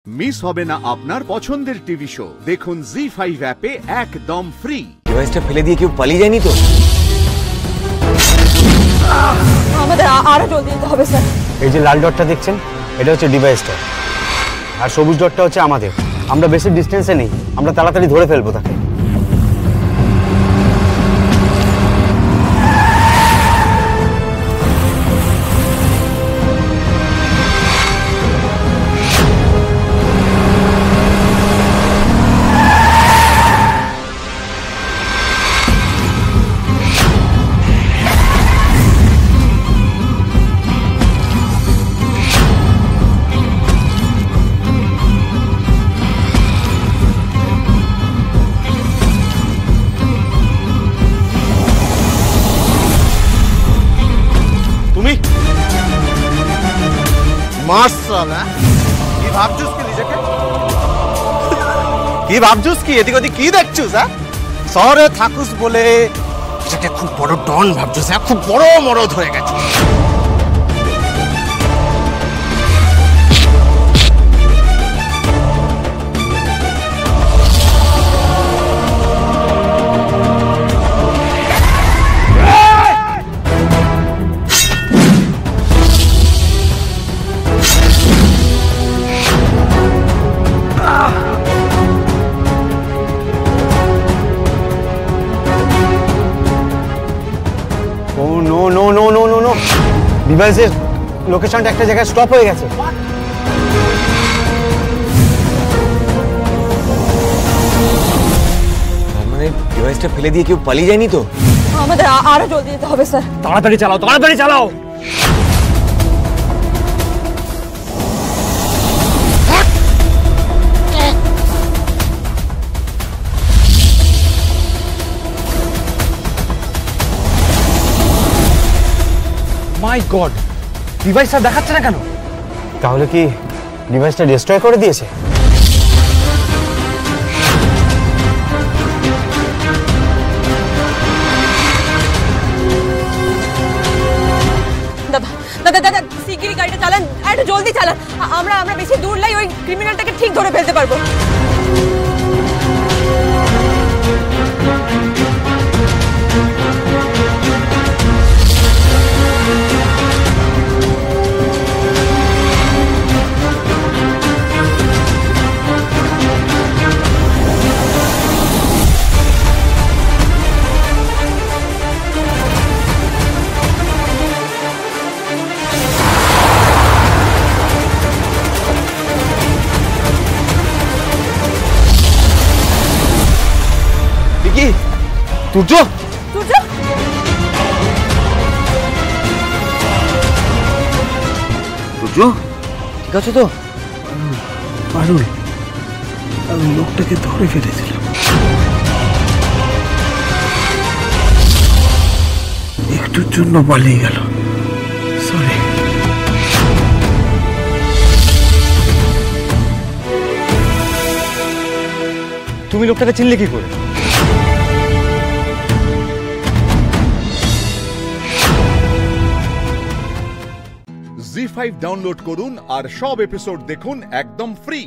Miss হবে না আপনার পছন্দের টিভি শো। দেখুন জি5 অ্যাপে একদম ফ্রি। ডিভাইসটা ফেলে দিয়ে কেউ পালিয়ে যায়নি তো? আমাদের আরো জলদি যেতে হবে স্যার। এই যে লাল ডটটা দেখছেন, এটা হচ্ছে ডিভাইসটা, আর সবুজ ডটটা হচ্ছে আমাদের। আমরা বেশি ডিস্টেন্সে নেই, আমরা তাড়াতাড়ি ধরে ফেলবো তাকে। কি ভাবছুস কি এদিক ওদিক কি দেখছুস? শহরে থাকুস বলে এটাকে খুব বড় ডন ভাবছুস? খুব বড় মরদ হয়ে গেছে। ডিভাইসের লোকেশনটা একটা জায়গায় স্টপ হয়ে গেছে। তার মানে ডিভাইসটা ফেলে দিয়ে কেউ পালিয়ে যায়নি তো? আমাদের আরো জলদি যেতে হবে স্যার। তাড়াতাড়ি চালাও, তাড়াতাড়ি চালাও। মাই গড, ডিভাইসটা দেখাচ্ছে না কেন? তাহলে কি ডিভাইসটা ডিস্ট্রয় করে দিয়েছে? দাদা দাদা দাদা শিগগিরই গাড়িটা চালান, একটু জলদি চালান। আমরা বেশি দূর নাই, ওই ক্রিমিনালটাকে ঠিক ধরে ফেলতে পারবো। সূর্য, সূর্য, সূর্য ঠিক আছে তো? পারুল, আমি লোকটাকে ধরে ফেলেছিলাম, একটুর জন্য পালিয়ে গেল। সরি। তুমি লোকটাকে চিনলে কি করে? জি5 ডাউনলোড করুন আর সব এপিসোড দেখুন একদম ফ্রি।